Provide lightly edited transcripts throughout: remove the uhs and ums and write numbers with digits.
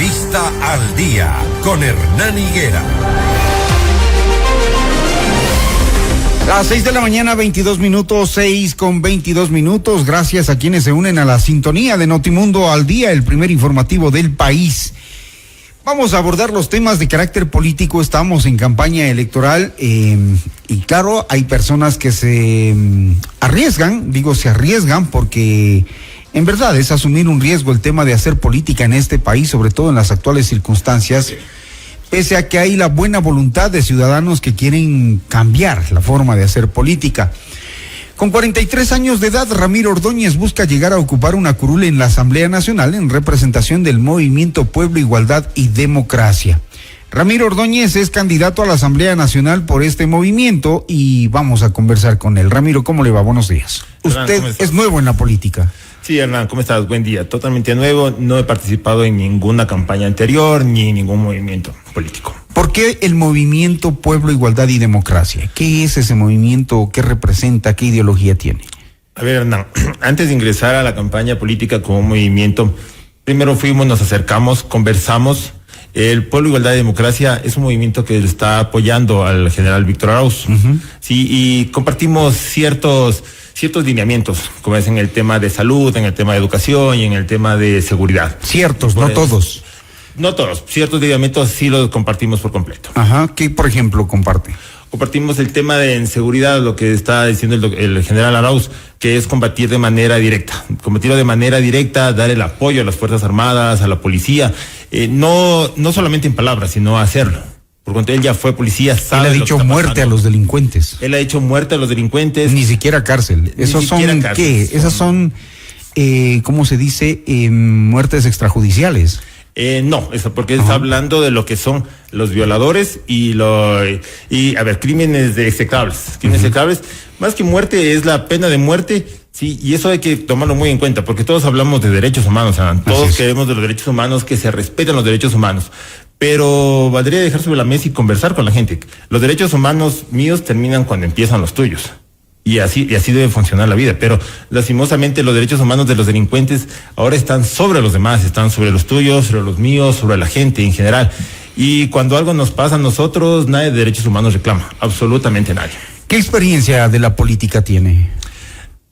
Entrevista al Día con Hernán Higuera. Las 6 de la mañana, 22 minutos, 6:22. Gracias a quienes se unen a la sintonía de Notimundo al Día, el primer informativo del país. Vamos a abordar los temas de carácter político. Estamos en campaña electoral y claro, hay personas que se arriesgan porque en verdad es asumir un riesgo el tema de hacer política en este país, sobre todo en las actuales circunstancias. Pese a que hay la buena voluntad de ciudadanos que quieren cambiar la forma de hacer política. Con 43 años de edad, Ramiro Ordóñez busca llegar a ocupar una curul en la Asamblea Nacional en representación del movimiento Pueblo, Igualdad y Democracia. Ramiro Ordóñez es candidato a la Asamblea Nacional por este movimiento y vamos a conversar con él. Ramiro, ¿cómo le va? Buenos días. Usted es nuevo en la política. Sí, Hernán, ¿cómo estás? Buen día. Totalmente nuevo. No he participado en ninguna campaña anterior ni en ningún movimiento político. ¿Por qué el movimiento Pueblo, Igualdad y Democracia? ¿Qué es ese movimiento? ¿Qué representa? ¿Qué ideología tiene? A ver, Hernán, antes de ingresar a la campaña política como movimiento, primero nos acercamos, conversamos. El Pueblo, Igualdad y Democracia es un movimiento que está apoyando al general Víctor Arauz. Sí, y compartimos ciertos lineamientos, como es en el tema de salud, en el tema de educación y en el tema de seguridad. Ciertos, no todos. No todos, ciertos lineamientos sí los compartimos por completo. Ajá, ¿qué por ejemplo comparte? Compartimos el tema de inseguridad, lo que está diciendo el general Arauz, que es combatir de manera directa, dar el apoyo a las Fuerzas Armadas, a la policía, no solamente en palabras, sino hacerlo. Por cuanto él ya fue policía, sabe. Él ha dicho muerte a los delincuentes. Él ha dicho muerte a los delincuentes. Ni siquiera cárcel. ¿Esos son qué? Esas son, ¿cómo se dice? Muertes extrajudiciales. No, eso porque está hablando de lo que son los violadores crímenes execrables. Crímenes execrables, más que muerte, es la pena de muerte. Sí, y eso hay que tomarlo muy en cuenta, porque todos hablamos de derechos humanos, todos queremos de los derechos humanos, que se respeten los derechos humanos. Pero valdría dejar sobre la mesa y conversar con la gente. Los derechos humanos míos terminan cuando empiezan los tuyos. Y así debe funcionar la vida. Pero lastimosamente los derechos humanos de los delincuentes ahora están sobre los demás, están sobre los tuyos, sobre los míos, sobre la gente en general. Y cuando algo nos pasa a nosotros, nadie de derechos humanos reclama, absolutamente nadie. ¿Qué experiencia de la política tiene?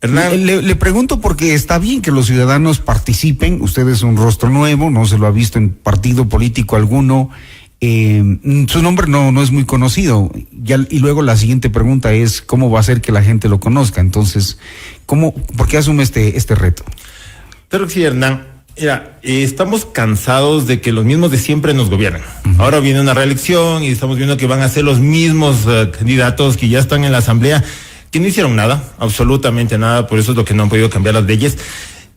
Hernán, le pregunto porque está bien que los ciudadanos participen. Usted es un rostro nuevo, no se lo ha visto en partido político alguno. Su nombre no es muy conocido. Y luego la siguiente pregunta es ¿cómo va a ser que la gente lo conozca? Entonces, ¿por qué asume este reto? Pero sí, Hernán, mira, estamos cansados de que los mismos de siempre nos gobiernen. Ahora viene una reelección y estamos viendo que van a ser los mismos candidatos que ya están en la asamblea, que no hicieron nada, absolutamente nada. Por eso es lo que no han podido cambiar las leyes.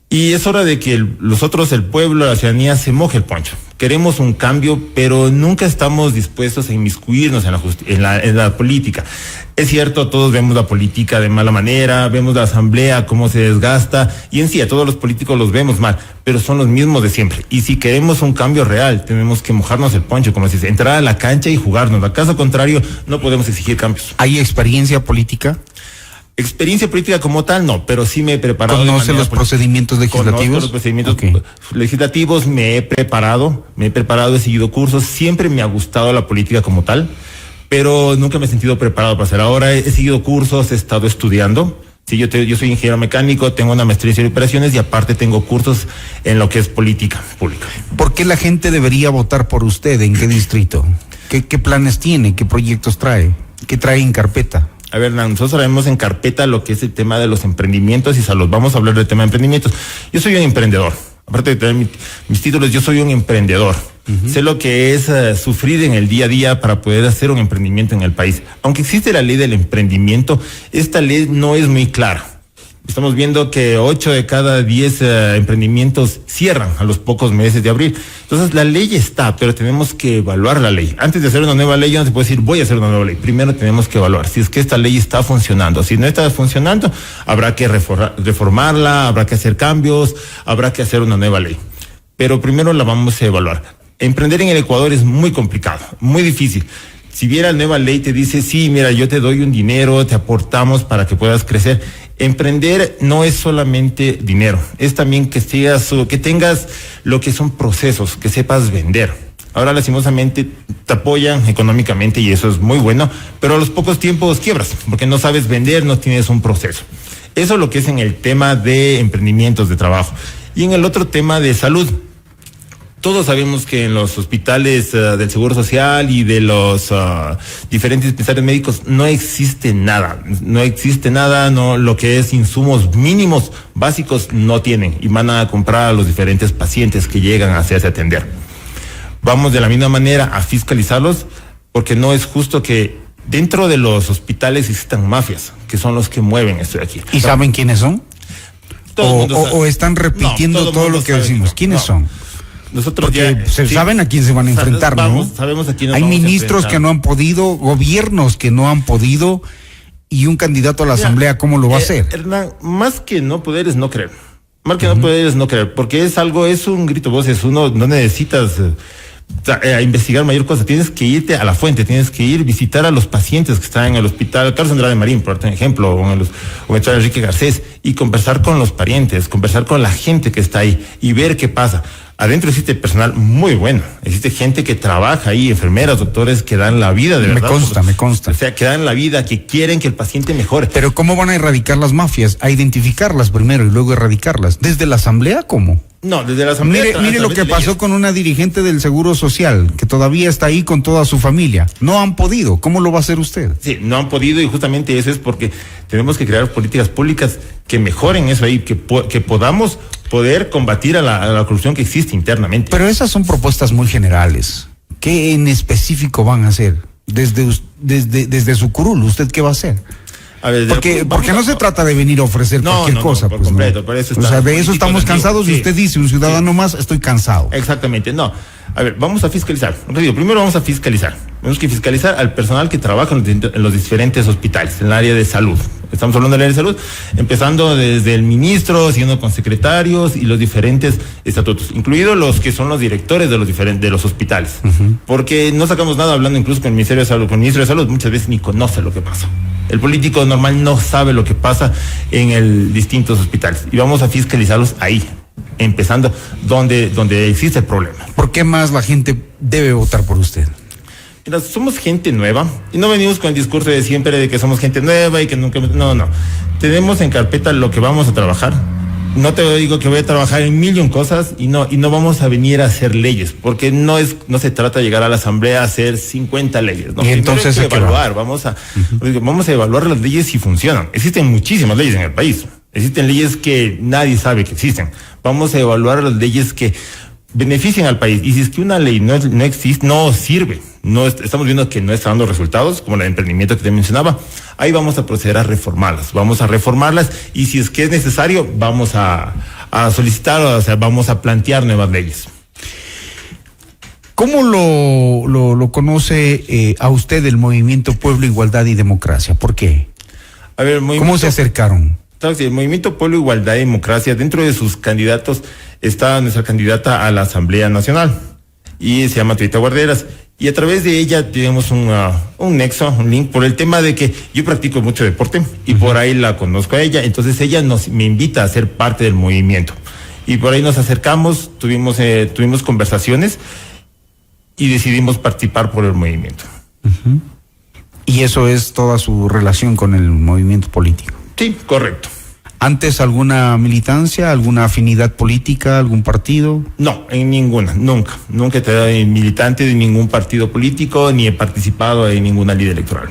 Y es hora de que nosotros, el pueblo, la ciudadanía, se moje el poncho. Queremos un cambio, pero nunca estamos dispuestos a inmiscuirnos en la política. Es cierto, todos vemos la política de mala manera, vemos la asamblea, cómo se desgasta, y en sí, a todos los políticos los vemos mal, pero son los mismos de siempre. Y si queremos un cambio real, tenemos que mojarnos el poncho, como se dice, entrar a la cancha y jugarnos. A caso contrario, no podemos exigir cambios. ¿Hay experiencia política? Experiencia política como tal, no, pero sí me he preparado. ¿Conoce los procedimientos legislativos? Conozco los procedimientos legislativos, me he preparado, he seguido cursos, siempre me ha gustado la política como tal, pero nunca me he sentido preparado para hacer. Ahora he seguido cursos, he estado estudiando. Sí, yo soy ingeniero mecánico, tengo una maestría en operaciones y aparte tengo cursos en lo que es política pública. ¿Por qué la gente debería votar por usted? ¿En qué distrito? ¿Qué planes tiene? ¿Qué proyectos trae? ¿Qué trae en carpeta? A ver, nosotros sabemos en carpeta lo que es el tema de los emprendimientos y salud. Vamos a hablar del tema de emprendimientos. Yo soy un emprendedor. Aparte de tener mis títulos, yo soy un emprendedor. Sé lo que es sufrir en el día a día para poder hacer un emprendimiento en el país. Aunque existe la ley del emprendimiento, esta ley no es muy clara. Estamos viendo que 8 de cada 10 emprendimientos cierran a los pocos meses de abrir. Entonces la ley está, pero tenemos que evaluar la ley. Antes de hacer una nueva ley, yo no se puede decir voy a hacer una nueva ley. Primero tenemos que evaluar si es que esta ley está funcionando. Si no está funcionando, habrá que reformarla, habrá que hacer cambios, habrá que hacer una nueva ley. Pero primero la vamos a evaluar. Emprender en el Ecuador es muy complicado, muy difícil. Si viera la nueva ley, te dice, sí, mira, yo te doy un dinero, te aportamos para que puedas crecer. Emprender no es solamente dinero, es también que tengas lo que son procesos, que sepas vender. Ahora, lastimosamente, te apoyan económicamente y eso es muy bueno, pero a los pocos tiempos quiebras, porque no sabes vender, no tienes un proceso. Eso es lo que es en el tema de emprendimientos de trabajo. Y en el otro tema de salud. Todos sabemos que en los hospitales del Seguro Social y de los diferentes dispensarios médicos no existe nada, no, lo que es insumos mínimos básicos no tienen y van a comprar a los diferentes pacientes que llegan a hacerse atender. Vamos de la misma manera a fiscalizarlos porque no es justo que dentro de los hospitales existan mafias, que son los que mueven esto de aquí. ¿Y saben quiénes son? ¿O están repitiendo todo lo que decimos? ¿Quiénes son? Nosotros porque ya saben a quién se van a enfrentar, ¿no? Sabemos a quién nos Hay vamos ministros que no han podido, gobiernos que no han podido, y un candidato a la asamblea, ¿cómo lo va a hacer? Hernán, más que no poder es no creer. Más que no poder es no creer, porque es un grito voces, no necesitas a investigar mayor cosa, tienes que irte a la fuente, tienes que ir visitar a los pacientes que están en el hospital Carlos Andrade Marín, por ejemplo, o en el Enrique Garcés, y conversar con los parientes, conversar con la gente que está ahí y ver qué pasa. Adentro existe personal muy bueno, existe gente que trabaja ahí, enfermeras, doctores que dan la vida de verdad. Me consta. O sea, que dan la vida, que quieren que el paciente mejore. Pero ¿cómo van a erradicar las mafias? A identificarlas primero y luego erradicarlas. ¿Desde la asamblea cómo? No, desde la asamblea. Mire lo que pasó con una dirigente del Seguro Social, que todavía está ahí con toda su familia. No han podido. ¿Cómo lo va a hacer usted? Sí, no han podido y justamente eso es porque tenemos que crear políticas públicas que mejoren eso ahí, que podamos poder combatir a la corrupción que existe internamente. Pero esas son propuestas muy generales. ¿Qué en específico van a hacer? Desde su curul, ¿usted qué va a hacer? A ver, porque no se trata de venir a ofrecer cualquier cosa. Por completo, por eso está. O sea, de eso estamos cansados y usted dice, un ciudadano más, estoy cansado. Exactamente, no. A ver, vamos a fiscalizar. Primero vamos a fiscalizar. Tenemos que fiscalizar al personal que trabaja en los diferentes hospitales, en el área de salud. Estamos hablando del área de salud, empezando desde el ministro, siguiendo con secretarios y los diferentes estatutos, incluidos los que son los directores de los hospitales. Porque no sacamos nada hablando incluso con el Ministerio de Salud, con el ministro de Salud, muchas veces ni conoce lo que pasa. El político normal no sabe lo que pasa en distintos hospitales. Y vamos a fiscalizarlos ahí, empezando donde existe el problema. ¿Por qué más la gente debe votar por usted? Mira, somos gente nueva y no venimos con el discurso de siempre de que somos gente nueva y que nunca... No. Tenemos en carpeta lo que vamos a trabajar. No te digo que voy a trabajar en 1,000,000 cosas y no vamos a venir a hacer leyes, porque no se trata de llegar a la asamblea a hacer 50 leyes. ¿No? Y entonces hay que evaluar, vamos a evaluar las leyes si funcionan. Existen muchísimas leyes en el país. Existen leyes que nadie sabe que existen. Vamos a evaluar las leyes que benefician al país. Y si es que una ley no existe, no sirve, estamos viendo que no está dando resultados, como la de emprendimiento que te mencionaba, ahí vamos a proceder a reformarlas. Y si es que es necesario, vamos a solicitar, o sea, vamos a plantear nuevas leyes. ¿Cómo lo conoce a usted el Movimiento Pueblo, Igualdad y Democracia? ¿Por qué? A ver, ¿cómo se acercaron? El Movimiento Pueblo, Igualdad y Democracia, dentro de sus candidatos está nuestra candidata a la Asamblea Nacional y se llama Trita Guarderas, y a través de ella tenemos un nexo, un link, por el tema de que yo practico mucho deporte y por ahí la conozco a ella, entonces ella me invita a ser parte del movimiento y por ahí nos acercamos, tuvimos conversaciones y decidimos participar por el movimiento. Y eso es toda su relación con el movimiento político. Sí, correcto. ¿Antes alguna militancia, alguna afinidad política, algún partido? No, en ninguna, nunca. Nunca he sido militante de ningún partido político, ni he participado en ninguna ley electoral.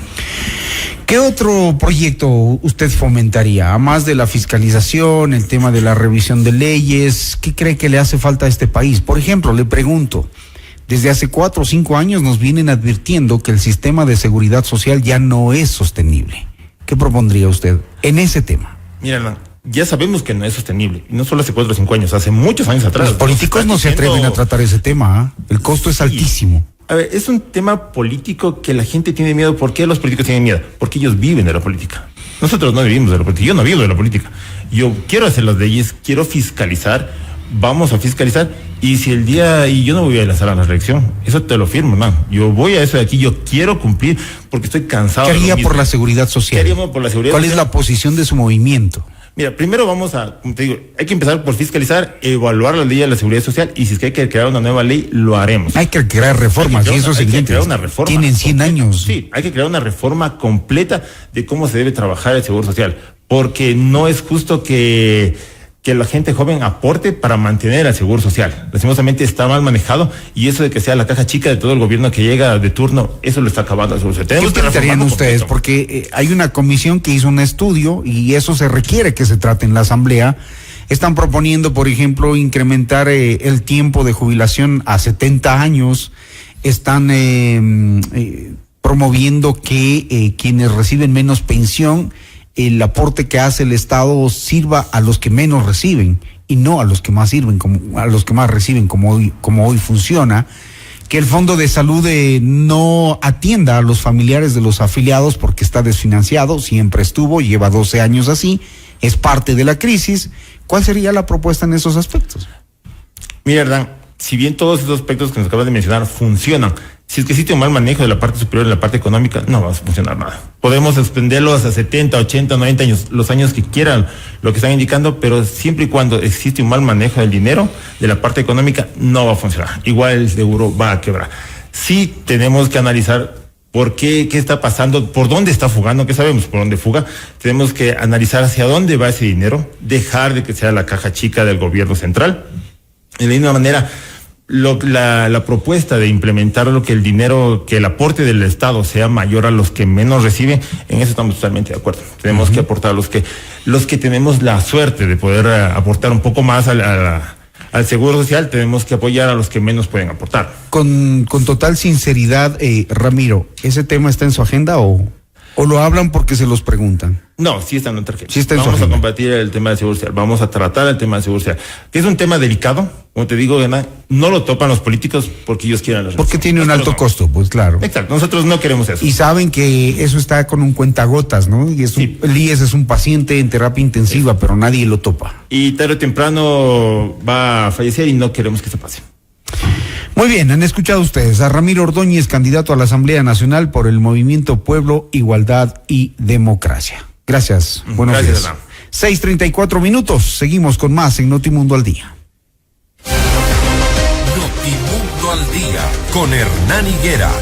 ¿Qué otro proyecto usted fomentaría? Además de la fiscalización, el tema de la revisión de leyes, ¿qué cree que le hace falta a este país? Por ejemplo, le pregunto, desde hace 4 o 5 años nos vienen advirtiendo que el sistema de seguridad social ya no es sostenible. ¿Qué propondría usted en ese tema? Mira, ya sabemos que no es sostenible, y no solo hace 4 o 5 años, hace muchos años atrás. Los políticos no se atreven a tratar ese tema, ¿eh? El costo es altísimo. A ver, es un tema político que la gente tiene miedo. ¿Por qué los políticos tienen miedo? Porque ellos viven de la política. Nosotros no vivimos de la política, yo no vivo de la política. Yo quiero hacer las leyes, quiero fiscalizar, vamos a fiscalizar Y si el día, y yo no voy a lanzar a la reelección, eso te lo firmo, man. Yo voy a eso de aquí, yo quiero cumplir, porque estoy cansado. ¿Qué haría por la seguridad social? ¿Qué haríamos por la seguridad ¿Cuál social? es la posición de su movimiento? Mira, primero vamos a, como te digo, hay que empezar por fiscalizar, evaluar la ley de la seguridad social, y si es que hay que crear una nueva ley, lo haremos. Hay que crear reformas, y eso es evidente. Crear una reforma. Tienen 100 años. Sí, hay que crear una reforma completa de cómo se debe trabajar el seguro social, porque no es justo que la gente joven aporte para mantener el seguro social. Lastimosamente está mal manejado, y eso de que sea la caja chica de todo el gobierno que llega de turno, eso lo está acabando el seguro social. ¿Qué intentarían ustedes? Porque hay una comisión que hizo un estudio y eso se requiere que se trate en la asamblea. Están proponiendo, por ejemplo, incrementar el tiempo de jubilación a 70 años. Están promoviendo que quienes reciben menos pensión, el aporte que hace el Estado sirva a los que menos reciben y no a los que más sirven, a los que más reciben, como hoy funciona. Que el Fondo de Salud no atienda a los familiares de los afiliados porque está desfinanciado, siempre estuvo, lleva 12 años así, es parte de la crisis. ¿Cuál sería la propuesta en esos aspectos? Mira, Hernán, si bien todos esos aspectos que nos acabas de mencionar funcionan, si es que existe un mal manejo de la parte superior de la parte económica, no va a funcionar nada. Podemos extenderlos a 70, 80, 90 años, los años que quieran, lo que están indicando, pero siempre y cuando existe un mal manejo del dinero, de la parte económica, no va a funcionar. Igual el seguro va a quebrar. Sí tenemos que analizar por qué está pasando, por dónde está fugando, que sabemos por dónde fuga. Tenemos que analizar hacia dónde va ese dinero, dejar de que sea la caja chica del gobierno central. De la misma manera, la propuesta de implementar lo que el dinero, que el aporte del Estado sea mayor a los que menos reciben, en eso estamos totalmente de acuerdo. Tenemos que aportar a los que tenemos la suerte de poder aportar un poco más al seguro social, tenemos que apoyar a los que menos pueden aportar. Con total sinceridad, Ramiro, ¿ese tema está en su agenda o lo hablan porque se los preguntan? No, sí está en nuestra agenda. Sí está en vamos su agenda. a combatir el tema del seguro social, vamos a tratar el tema del seguro social, que es un tema delicado, como te digo, no lo topan los políticos porque ellos quieran la Porque tiene un alto costo, pues claro. Exacto, nosotros no queremos eso. Y saben que eso está con un cuentagotas, ¿no? Y el IES es un paciente en terapia intensiva, pero nadie lo topa. Y tarde o temprano va a fallecer y no queremos que eso pase. Muy bien, han escuchado ustedes a Ramiro Ordóñez, candidato a la Asamblea Nacional por el Movimiento Pueblo, Igualdad y Democracia. Gracias, buenos días. 6:34 minutos, seguimos con más en Notimundo al Día. Notimundo al Día, con Hernán Higuera.